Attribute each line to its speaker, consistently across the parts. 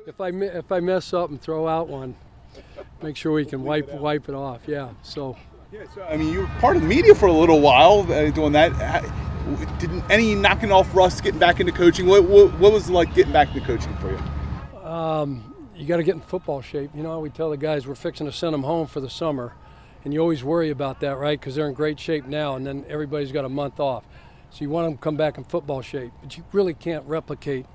Speaker 1: If I mess up and throw out one, make sure we can wipe it off. Yeah. So.
Speaker 2: Yeah. So I mean, you were part of the media for a little while doing that. Didn't any knocking off rust getting back into coaching? What was it like getting back into coaching for you?
Speaker 1: You got to get in football shape. You know, we tell the guys we're fixing to send them home for the summer, and you always worry about that, right? Because they're in great shape now, and then everybody's got a month off. So you want them to come back in football shape, but you really can't replicate,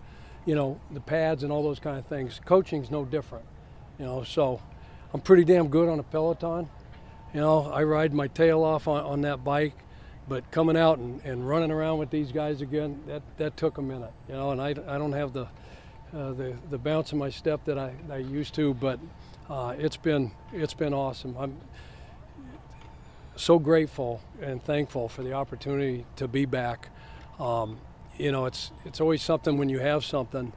Speaker 1: you know, the pads and all those kind of things. Coaching's no different, you know. So I'm pretty damn good on a Peloton. You know, I ride my tail off on that bike, but coming out and running around with these guys again, that took a minute, you know. And I don't have the bounce in my step that I used to, but it's been awesome. I'm so grateful and thankful for the opportunity to be back. You know, it's always something when you have something,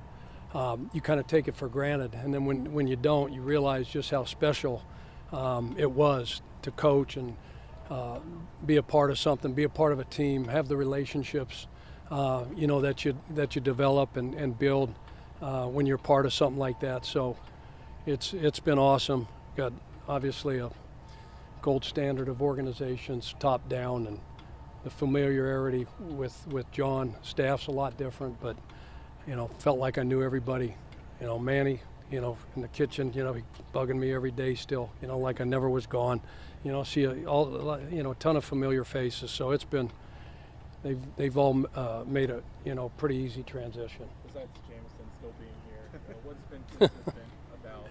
Speaker 1: you kind of take it for granted, and then when you don't, you realize just how special it was to coach and be a part of something, be a part of a team, have the relationships, you know, that you develop and build when you're part of something like that. So it's been awesome. Got obviously a gold standard of organizations, top down, and the familiarity with John. Staff's a lot different, but you know, felt like I knew everybody. You know, Manny, you know, in the kitchen, you know, he bugging me every day still, you know, like I never was gone. You know, see a ton of familiar faces. So it's been, they've all made a, you know, pretty easy transition.
Speaker 3: Besides Jameson still being here, you know, what's been consistent about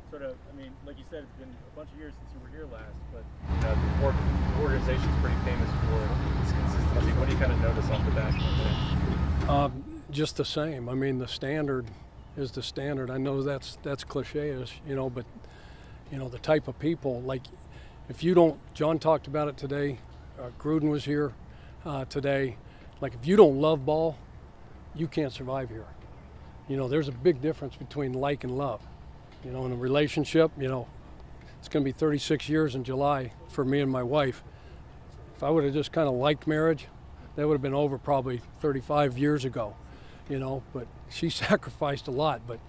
Speaker 3: sort of, I mean, like you said, it's been a bunch of years since you were here last, but the organization's pretty famous for its consistency. What do you kind of notice off the back?
Speaker 1: Just the same. I mean, the standard is the standard. I know that's cliche-ish, you know, but, you know, the type of people, like, if you don't, John talked about it today, Gruden was here today, like, if you don't love ball, you can't survive here. You know, there's a big difference between like and love. You know, in a relationship, you know, it's going to be 36 years in July for me and my wife. If I would have just kind of liked marriage, that would have been over probably 35 years ago, you know, but she sacrificed a lot. But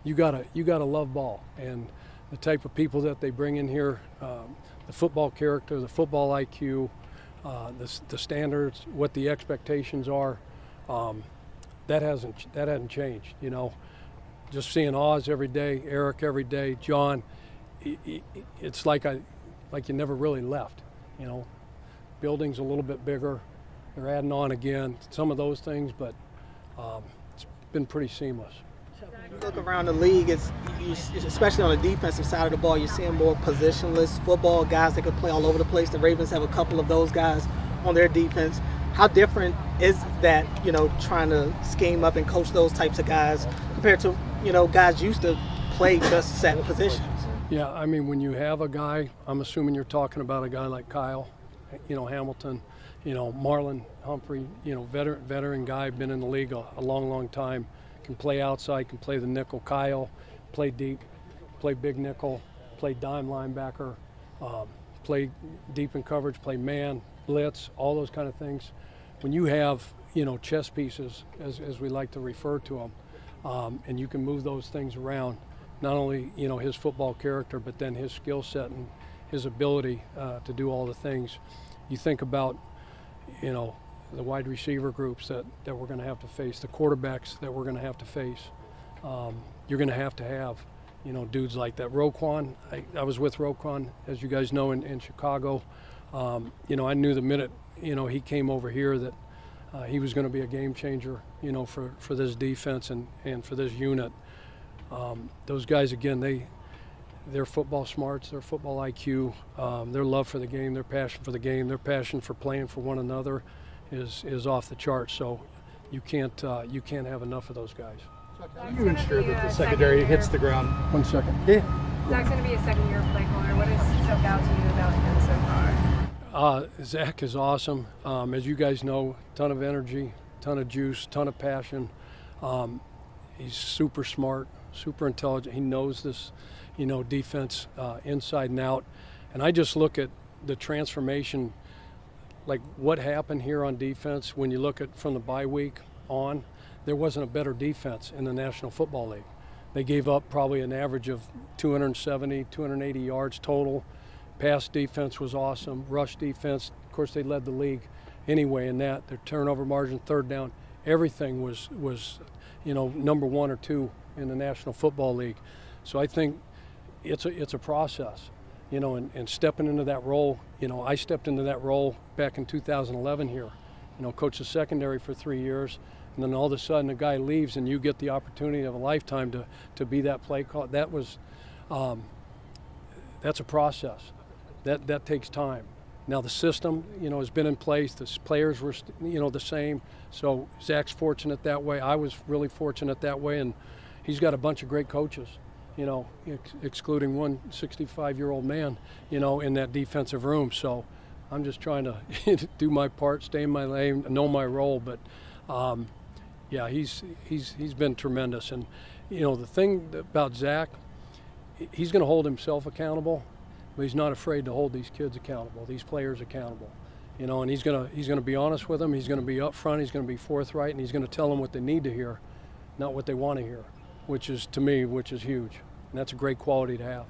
Speaker 1: you gotta love ball, and the type of people that they bring in here, the football character, the football IQ, the standards, what the expectations are, that hasn't changed. You know, just seeing Oz every day, Eric every day, John, it's like you never really left. You know, building's a little bit bigger, they're adding on again, some of those things, but it's been pretty seamless.
Speaker 4: You look around the league, especially on the defensive side of the ball, you're seeing more positionless football, guys that could play all over the place. The Ravens have a couple of those guys on their defense. How different is that, you know, trying to scheme up and coach those types of guys compared to, you know, guys used to play just set positions?
Speaker 1: Yeah, I mean, when you have a guy, I'm assuming you're talking about a guy like Kyle, you know, Hamilton, you know, Marlon Humphrey, you know, veteran guy, been in the league a long time, can play outside, can play the nickel. Kyle, play deep, play big nickel, play dime linebacker, play deep in coverage, play man, blitz, all those kind of things. When you have, you know, chess pieces, as we like to refer to them, and you can move those things around, not only, you know, his football character, but then his skill set and his ability to do all the things. You think about, you know, the wide receiver groups that we're going to have to face, the quarterbacks that we're going to have to face. You're going to have, you know, dudes like that. Roquan, I was with Roquan, as you guys know, in Chicago. You know, I knew the minute, you know, he came over here that he was going to be a game changer, you know, for this defense and for this unit. Those guys, again, their football smarts, their football IQ, their love for the game, their passion for the game, their passion for playing for one another is off the charts. So you can't have enough of those guys.
Speaker 5: How do you ensure that the secondary hits the ground?
Speaker 1: 1 second.
Speaker 5: Yeah.
Speaker 6: Zach's going to be a second-year play caller. What has stuck out to you about him so far?
Speaker 1: Zach is awesome. As you guys know, ton of energy, ton of juice, ton of passion. He's super smart, super intelligent. He knows this, you know, defense inside and out. And I just look at the transformation, like what happened here on defense when you look at from the bye week on. There wasn't a better defense in the National Football League. They gave up probably an average of 270, 280 yards total. Pass defense was awesome. Rush defense, of course, they led the league anyway in that. Their turnover margin, third down, everything was number 1 or 2 in the National Football League. So I think it's a process, and stepping into that role. I stepped into that role back in 2011 here. Coached the secondary for 3 years, and then all of a sudden a guy leaves and you get the opportunity of a lifetime to be that play call. That's a process. That takes time. Now the system, has been in place. The players were, the same. So Zach's fortunate that way. I was really fortunate that way, and he's got a bunch of great coaches, excluding one 65-year-old man, in that defensive room. So I'm just trying to do my part, stay in my lane, know my role. But yeah, he's been tremendous. And the thing about Zach, he's going to hold himself accountable, but he's not afraid to hold these kids accountable, these players accountable. And he's gonna be honest with them. He's gonna be upfront. He's gonna be forthright, and he's gonna tell them what they need to hear, not what they want to hear, which is huge. And that's a great quality to have.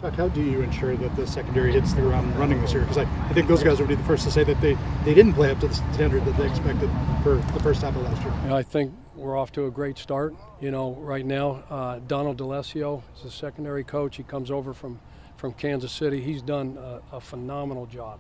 Speaker 5: Chuck, how do you ensure that the secondary hits the ground running this year? Because I think those guys would be the first to say that they didn't play up to the standard that they expected for the first half of last year.
Speaker 1: I think we're off to a great start. Right now, Donald DeLessio is the secondary coach. He comes over from Kansas City. He's done a phenomenal job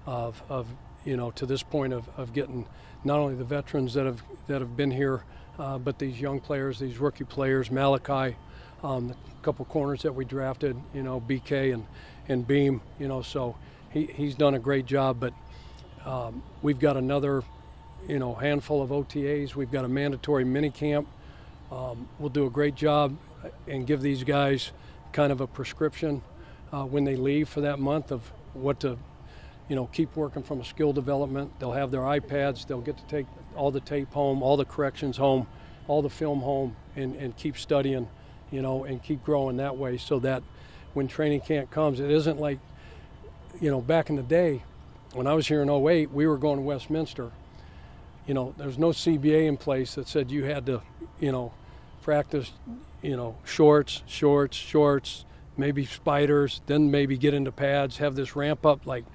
Speaker 1: of to this point of getting not only the veterans that have been here, but these young players, these rookie players, Malachi, the couple corners that we drafted, BK and Beam, so he's done a great job. But we've got another, handful of OTAs. We've got a mandatory mini camp. We'll do a great job and give these guys kind of a prescription when they leave for that month of what to, keep working from a skill development. They'll have their iPads. They'll get to take all the tape home, all the corrections home, all the film home, and keep studying, and keep growing that way, so that when training camp comes, it isn't like, back in the day when I was here in 08, we were going to Westminster. There's no CBA in place that said you had to, practice, shorts, maybe spiders, then maybe get into pads, have this ramp up. Like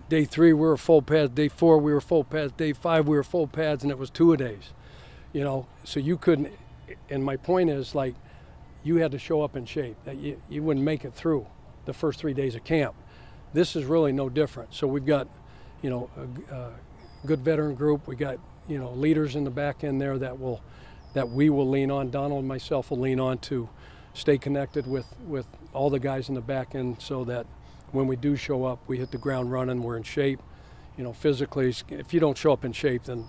Speaker 1: day 3 we were full pads, day 4 we were full pads, day 5 we were full pads, and it was 2-a-days. So you couldn't. And my point is, like, you had to show up in shape. That you wouldn't make it through the first 3 days of camp. This is really no different. So we've got, a good veteran group. We got, leaders in the back end there that we will lean on. Donald and myself will lean on to stay connected with all the guys in the back end, so that when we do show up, we hit the ground running. We're in shape, physically. If you don't show up in shape, then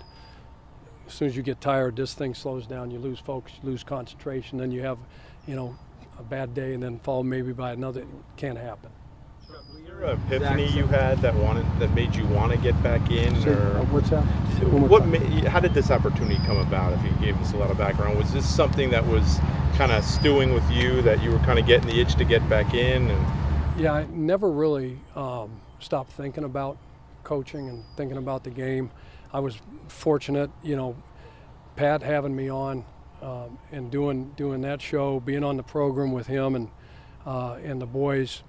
Speaker 1: as soon as you get tired, this thing slows down. You lose focus, you lose concentration, then you have, a bad day, and then followed maybe by another. It can't happen.
Speaker 7: Was there an epiphany you had that made you want to get back in, or
Speaker 1: what's that?
Speaker 7: How did this opportunity come about? If you gave us a lot of background, was this something that was kind of stewing with you, that you were kind of getting the itch to get back in?
Speaker 1: Yeah, I never really stopped thinking about coaching and thinking about the game. I was fortunate, Pat having me on and doing that show, being on the program with him and the boys.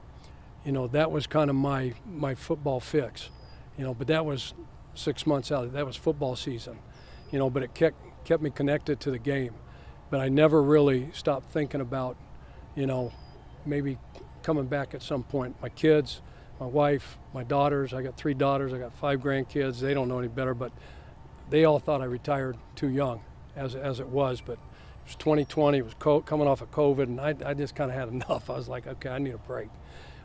Speaker 1: That was kind of my football fix. But that was 6 months out. That was football season. But it kept me connected to the game. But I never really stopped thinking about, maybe coming back at some point. My kids, my wife, my daughters. I got 3 daughters. I got 5 grandkids. They don't know any better, but they all thought I retired too young, as it was. But it was 2020. It was coming off of COVID, and I just kind of had enough. I was like, okay, I need a break.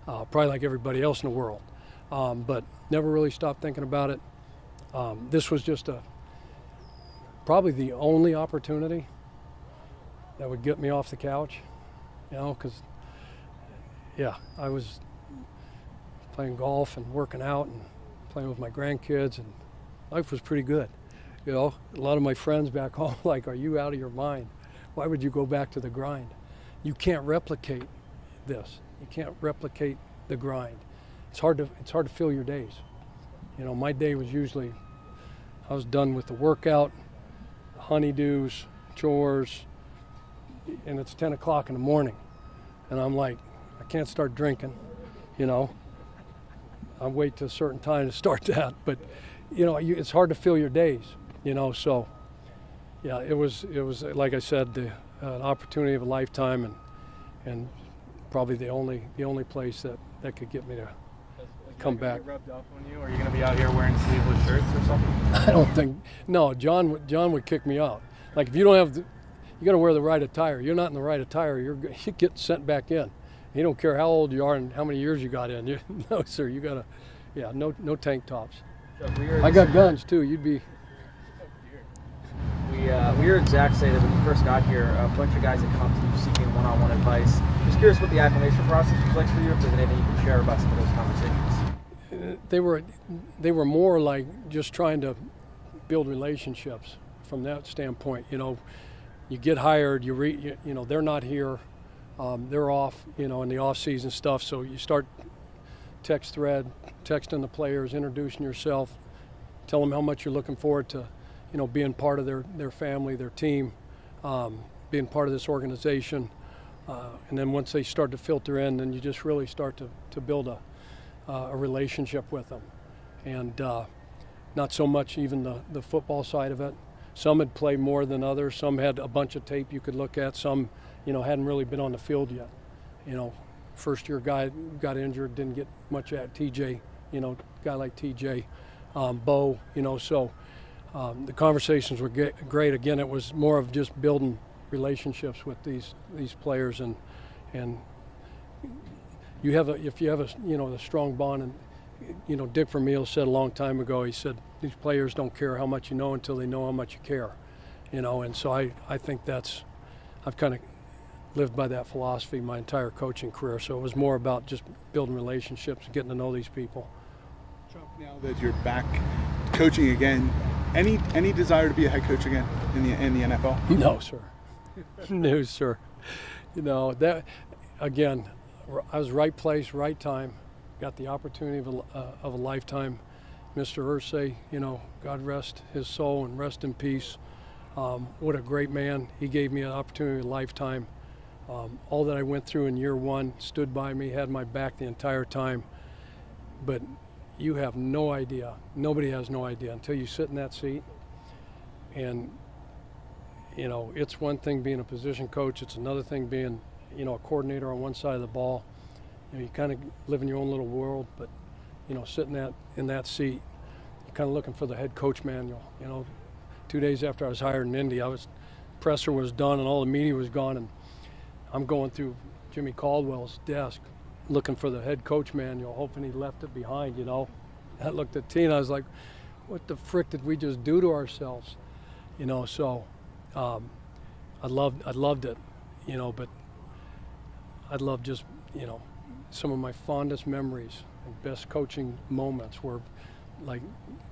Speaker 1: Probably like everybody else in the world, but never really stopped thinking about it. This was just probably the only opportunity that would get me off the couch, because I was playing golf and working out and playing with my grandkids, and life was pretty good. A lot of my friends back home like, are you out of your mind? Why would you go back to the grind? You can't replicate this. You can't replicate the grind. It's hard to fill your days. My day was usually, I was done with the workout, honeydews, chores, and it's 10 o'clock in the morning, and I'm like, I can't start drinking, you know. I wait till a certain time to start that, but you know, it's hard to fill your days, you know. So, yeah, it was like I said, an opportunity of a lifetime, and probably the only place that could get me to come back.
Speaker 3: Rubbed off on you? Are you going to be out here wearing sleeveless shirts or something?
Speaker 1: I don't think. No, John would kick me out. Like if you don't have, you got to wear the right attire. You're not in the right attire, you get sent back in. You don't care how old you are and how many years you got in. No, sir, you got to, yeah, no tank tops. I got guns too. You'd be.
Speaker 8: We heard Zach say that when you first got here, a bunch of guys had come to you seeking one-on-one advice. Just curious what the acclimation process was like for you, if there's anything you can share about some of those conversations.
Speaker 1: They were more like just trying to build relationships from that standpoint. You know, you get hired, you know, they're not here, they're off, you know, in the off-season stuff. So you start texting the players, introducing yourself, tell them how much you're looking forward to, you know, being part of their family, their team, being part of this organization. And then once they start to filter in, then you just really start to build a relationship with them. And not so much even the football side of it. Some had played more than others. Some had a bunch of tape you could look at. Some, you know, hadn't really been on the field yet. You know, first year guy got injured, didn't get much at TJ, you know, guy like TJ, Bo, you know, so the conversations were great. Again, it was more of just building relationships with these players, and if you have a you know, a strong bond. And you know, Dick Vermeil said a long time ago, he said these players don't care how much you know until they know how much you care, you know. And so I think I've kind of lived by that philosophy my entire coaching career. So it was more about just building relationships and getting to know these people.
Speaker 2: Chuck, now that you're back coaching again, any desire to be a head coach again in the NFL?
Speaker 1: No, sir. No, sir. You know, that again, I was right place, right time. Got the opportunity of a lifetime. Mr. Irsay, you know, God rest his soul and rest in peace. What a great man. He gave me an opportunity of a lifetime. All that I went through in year one, stood by me, had my back the entire time. But you have no idea, nobody has no idea until you sit in that seat. And, you know, it's one thing being a position coach, it's another thing being, you know, a coordinator on one side of the ball. You know, you kind of live in your own little world, but, you know, sitting in that seat, you're kind of looking for the head coach manual. You know, 2 days after I was hired in Indy, presser was done and all the media was gone, and I'm going through Jimmy Caldwell's desk looking for the head coach manual, hoping he left it behind, you know. I looked at Tina, I was like, what the frick did we just do to ourselves? You know, so I loved it, you know, but I'd love just, you know, some of my fondest memories and best coaching moments were like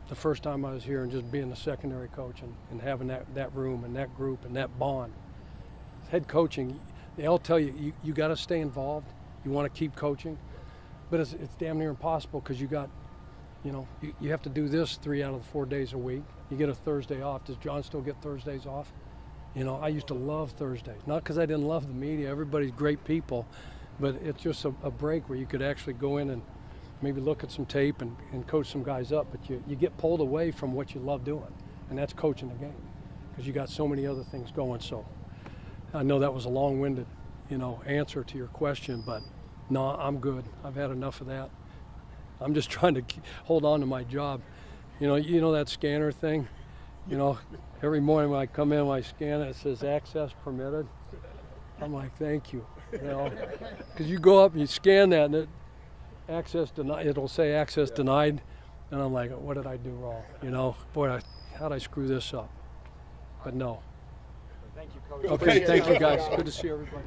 Speaker 1: the first time I was here and just being the secondary coach and having that room and that group and that bond. Head coaching, they all tell you got to stay involved. You want to keep coaching, but it's damn near impossible because you got, you know, you have to do this 3 out of the 4 days a week. You get a Thursday off. Does John still get Thursdays off? You know, I used to love Thursdays, not because I didn't love the media. Everybody's great people, but it's just a break where you could actually go in and maybe look at some tape and coach some guys up, but you get pulled away from what you love doing, and that's coaching the game because you got so many other things going. So I know that was a long-winded, you know, answer to your question, but no, I'm good. I've had enough of that. I'm just trying to hold on to my job. You know that scanner thing? You know, every morning when I come in, when I scan it, it says access permitted. I'm like, thank you. You know, because you go up and you scan that and access denied. It'll say access denied, and I'm like, what did I do wrong? You know, boy, how'd I screw this up? But no.
Speaker 8: Thank you, Coach.
Speaker 1: Okay, thank you guys. Good to see everybody.